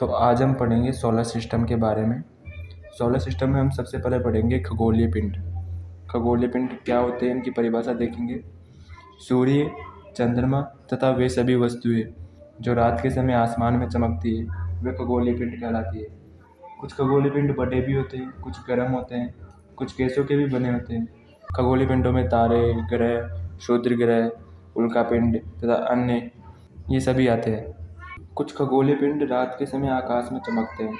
तो आज हम पढ़ेंगे सोलर सिस्टम के बारे में। सोलर सिस्टम में हम सबसे पहले पढ़ेंगे खगोलीय पिंड। खगोलीय पिंड क्या होते हैं, इनकी परिभाषा देखेंगे। सूर्य, चंद्रमा तथा वे सभी वस्तुएं जो रात के समय आसमान में चमकती है वे खगोलीय पिंड कहलाती है। कुछ खगोलीय पिंड बड़े भी होते हैं, कुछ गर्म होते हैं, कुछ गैसों के भी बने होते हैं। खगोलीय पिंडों में तारे, ग्रह, क्षुद्र ग्रह, उल्का पिंड तथा अन्य ये सभी आते हैं। कुछ खगोलीय पिंड रात के समय आकाश में चमकते हैं,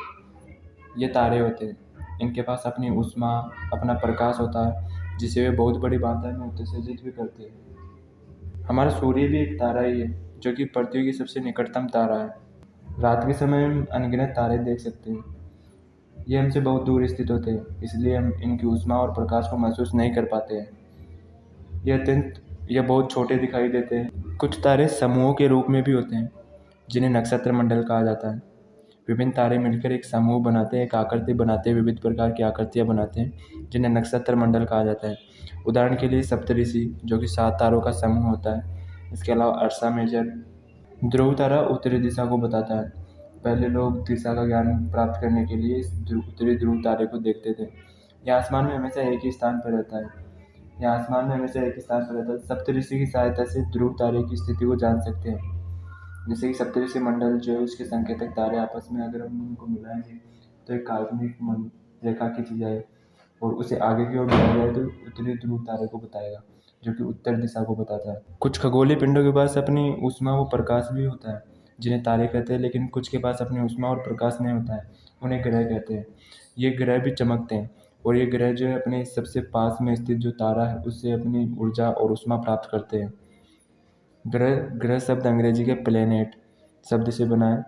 ये तारे होते हैं। इनके पास अपनी ऊष्मा, अपना प्रकाश होता है जिसे वे बहुत बड़ी मात्रा में उत्सर्जित भी करते हैं। हमारा सूर्य भी एक तारा ही है जो कि पृथ्वी की सबसे निकटतम तारा है। रात के समय हम अनगिनत तारे देख सकते हैं। ये हमसे बहुत दूर स्थित होते हैं, इसलिए हम इनकी ऊष्मा और प्रकाश को महसूस नहीं कर पाते हैं। ये बहुत छोटे दिखाई देते हैं। कुछ तारे समूहों के रूप में भी होते हैं जिन्हें नक्षत्र मंडल कहा जाता है। विभिन्न तारे मिलकर एक समूह बनाते हैं, एक आकृति बनाते हैं, विविध प्रकार की आकृतियाँ बनाते हैं जिन्हें नक्षत्र मंडल कहा जाता है। उदाहरण के लिए सप्तऋषि जो कि 7 तारों का समूह होता है। इसके अलावा अर्सा मेजर। ध्रुव तारा उत्तरी दिशा को बताता है। पहले लोग दिशा का ज्ञान प्राप्त करने के लिए इस उत्तरी ध्रुव तारे को देखते थे। यह आसमान में हमेशा एक ही स्थान पर रहता है। सप्तऋषि की सहायता से ध्रुव तारे की स्थिति को जान सकते हैं। जैसे कि सप्तऋषि मंडल जो है उसके संकेतक तारे आपस में अगर हम उनको मिलाएंगे तो एक काल्पनिक रेखा खींची जाए और उसे आगे की ओर बढ़ाया जाए तो उत्तरी ध्रुव तारे को बताएगा जो कि उत्तर दिशा को बताता है। कुछ खगोलीय पिंडों के पास अपनी ऊष्मा व प्रकाश भी होता है जिन्हें तारे कहते हैं, लेकिन कुछ के पास अपनी ऊष्मा और प्रकाश नहीं होता है, उन्हें ग्रह कहते हैं। ये ग्रह भी चमकते हैं और ये ग्रह जो है अपने सबसे पास में स्थित जो तारा है उससे अपनी ऊर्जा और ऊष्मा प्राप्त करते हैं। ग्रह शब्द अंग्रेजी के प्लेनेट शब्द से बना है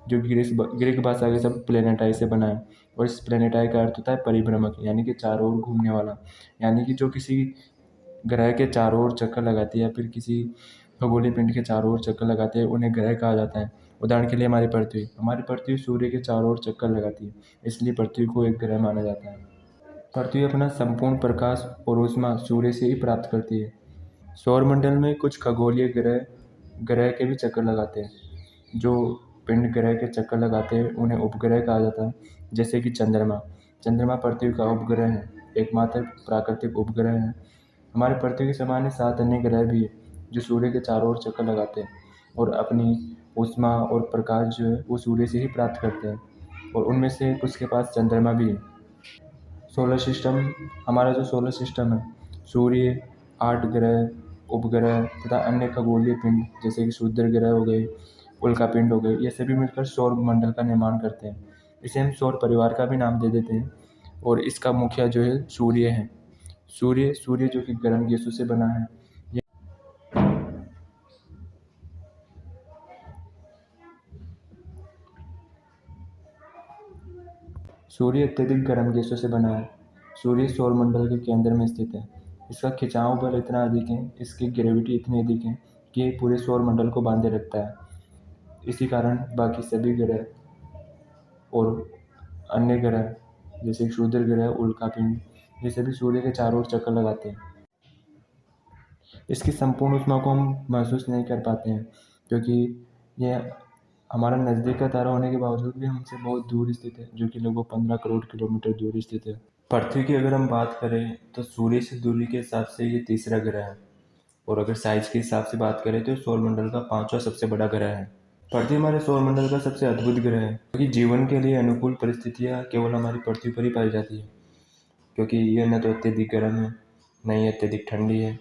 जो ग्रीक भाषा के शब्द प्लेनेटाई से बना है और इस प्लेनेटाई का अर्थ होता है परिभ्रमक, यानी कि चारों ओर घूमने वाला। यानी कि जो किसी ग्रह के चारों ओर चक्कर लगाती है या फिर किसी खगोलीय पिंड के चारों ओर चक्कर लगाते हैं उन्हें ग्रह कहा जाता है। उदाहरण के लिए हमारी पृथ्वी सूर्य के चारों ओर चक्कर लगाती है, इसलिए पृथ्वी को एक ग्रह माना जाता है। पृथ्वी अपना संपूर्ण प्रकाश और ऊष्मा सूर्य से ही प्राप्त करती है। सौरमंडल में कुछ खगोलीय ग्रह के भी चक्कर लगाते हैं। जो पिंड ग्रह के चक्कर लगाते हैं उन्हें उपग्रह कहा जाता है। जैसे कि चंद्रमा पृथ्वी का उपग्रह है, एकमात्र प्राकृतिक उपग्रह है। हमारे पृथ्वी के समान 7 अन्य ग्रह भी है जो सूर्य के चारों ओर चक्कर लगाते हैं और अपनी ऊष्मा और प्रकाश जो है वो सूर्य से ही प्राप्त करते हैं और उनमें से कुछ के पास चंद्रमा भी है। हमारा जो सोलर सिस्टम है, सूर्य, 8 ग्रह, उपग्रह तथा अन्य खगोलीय पिंड जैसे कि क्षुद्र ग्रह हो गए, उल्का पिंड हो गए, ये सभी मिलकर सौर मंडल का निर्माण करते हैं। इसे हम सौर परिवार का भी नाम दे देते हैं और इसका मुखिया जो है सूर्य है। सूर्य जो कि गर्म गैसों से बना है। सूर्य अत्यधिक गर्म गैसों से बना है। सूर्य सौरमंडल के केंद्र में स्थित है। इसका खिंचाव बल इतना अधिक है, इसकी ग्रेविटी इतनी अधिक है कि ये पूरे सौरमंडल को बांधे रखता है। इसी कारण बाकी सभी ग्रह और अन्य ग्रह जैसे क्षुद्र ग्रह, उल्का पिंड, ये सभी सूर्य के चारों ओर चक्कर लगाते हैं। इसकी संपूर्ण ऊष्मा को हम महसूस नहीं कर पाते हैं क्योंकि यह हमारा नज़दीक का तारा होने के बावजूद भी हमसे बहुत दूर स्थित है, जो कि लगभग 15 करोड़ किलोमीटर दूर स्थित है। पृथ्वी की अगर हम बात करें तो सूर्य से दूरी के हिसाब से ये तीसरा ग्रह है और अगर साइज के हिसाब से बात करें तो सौरमंडल का 5वां सबसे बड़ा ग्रह है। पृथ्वी हमारे सौरमंडल का सबसे अद्भुत ग्रह है क्योंकि जीवन के लिए अनुकूल परिस्थितियाँ केवल हमारी पृथ्वी पर ही पाई जाती है, क्योंकि यह न तो अत्यधिक गर्म है न ही अत्यधिक ठंडी है।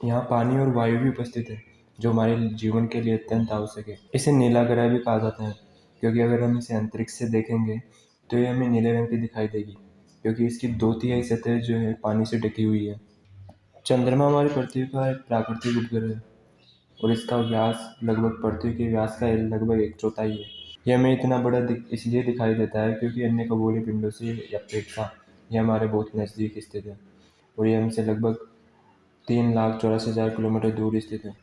यहाँ पानी और वायु भी उपस्थित है जो हमारे जीवन के लिए अत्यंत आवश्यक है। इसे नीला ग्रह भी कहा जाता है क्योंकि अगर हम इसे अंतरिक्ष से देखेंगे तो ये हमें नीले रंग की दिखाई देगी क्योंकि इसकी 2/3 सतह जो है पानी से ढकी हुई है। चंद्रमा हमारी पृथ्वी का एक प्राकृतिक उपग्रह है और इसका व्यास लगभग पृथ्वी के व्यास का लगभग 1/4 है। यह हमें इतना बड़ा इसलिए दिखाई देता है क्योंकि अन्य खगोलीय पिंडों से अपेक्षा यह हमारे बहुत नज़दीक स्थित है और यह हमसे लगभग 3,84,000 किलोमीटर दूर स्थित है।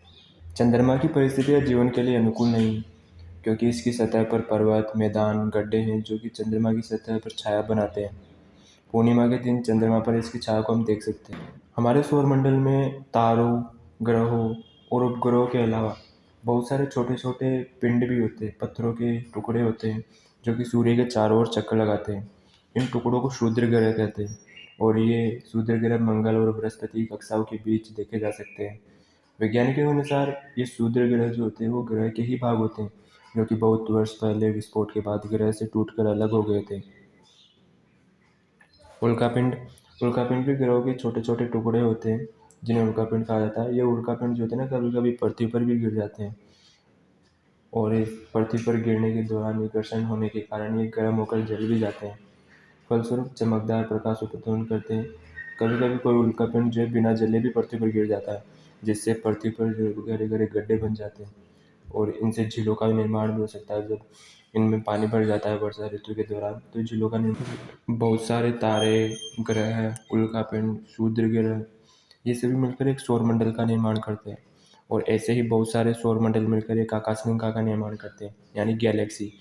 चंद्रमा की परिस्थितियाँ जीवन के लिए अनुकूल नहीं हैं क्योंकि इसकी सतह पर पर्वत, मैदान, गड्ढे हैं जो कि चंद्रमा की सतह पर छाया बनाते हैं। पूर्णिमा के दिन चंद्रमा पर इसकी छाया को हम देख सकते हैं। हमारे सौरमंडल में तारों, ग्रहों और उपग्रहों के अलावा बहुत सारे छोटे छोटे पिंड भी होते हैं, पत्थरों के टुकड़े होते हैं जो कि सूर्य के चारों ओर चक्कर लगाते हैं। इन टुकड़ों को क्षुद्र ग्रह कहते हैं और ये क्षुद्र ग्रह मंगल और बृहस्पति की कक्षाओं के बीच देखे जा सकते हैं। वैज्ञानिकों के अनुसार ये क्षुद्र ग्रह जो होते हैं वो ग्रह के ही भाग होते हैं जो कि बहुत वर्ष पहले विस्फोट के बाद ग्रह से टूटकर अलग हो गए थे। उल्कापिंड उल्कापिंड भी ग्रहों के छोटे छोटे टुकड़े होते हैं जिन्हें उल्कापिंड कहा जाता है। ये उल्कापिंड जो होते हैं ना, कभी कभी पृथ्वी पर भी गिर जाते हैं और इस पृथ्वी पर गिरने के दौरान विकर्षण होने के कारण ये गर्म होकर जल भी जाते हैं, फलस्वरूप चमकदार प्रकाश उत्पन्न करते हैं। कभी कभी कोई उल्कापिंड जो है बिना जले भी पृथ्वी पर गिर जाता है, जिससे पृथ्वी पर जो गहरे गहरे गड्ढे बन जाते हैं और इनसे झीलों का भी निर्माण भी हो सकता है। जब इनमें पानी भर जाता है वर्षा ऋतु के दौरान तो झीलों का निर्माण। बहुत सारे तारे, ग्रह, उल्कापिंड, क्षुद्र ग्रह ये सभी मिलकर एक सौरमंडल का निर्माण करते हैं और ऐसे ही बहुत सारे सौरमंडल मिलकर एक आकाशगंगा का निर्माण करते हैं यानी गैलेक्सी।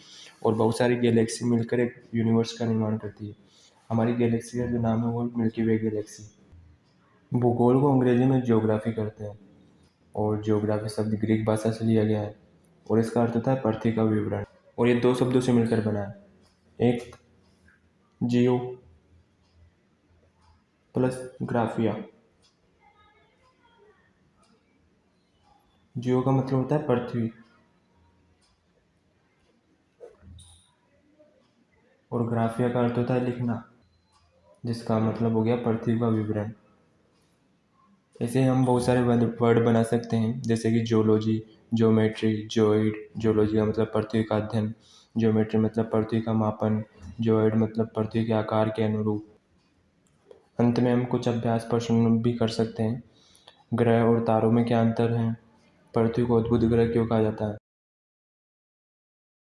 और बहुत सारी गैलेक्सी मिलकर एक यूनिवर्स का निर्माण करती है। हमारी गैलेक्सी का जो नाम है वो मिल्की वे गैलेक्सी। भूगोल को अंग्रेजी में ज्योग्राफी करते हैं और ज्योग्राफी शब्द ग्रीक भाषा से लिया गया है और इसका अर्थ होता है पृथ्वी का विवरण। और ये दो शब्दों से मिलकर बना है, एक जियो प्लस ग्राफिया। जियो का मतलब होता है पृथ्वी और ग्राफिया का अर्थ होता है लिखना, जिसका मतलब हो गया पृथ्वी का विवरण। ऐसे हम बहुत सारे वर्ड बना सकते हैं जैसे कि जोलॉजी, ज्योमेट्री, जोइड। जोलॉजी का मतलब पृथ्वी का अध्ययन, ज्योमेट्री मतलब पृथ्वी का मापन, जोइड मतलब पृथ्वी के आकार के अनुरूप। अंत में हम कुछ अभ्यास प्रश्न भी कर सकते हैं। ग्रह और तारों में क्या अंतर है? पृथ्वी को अद्भुत ग्रह क्यों कहा जाता है?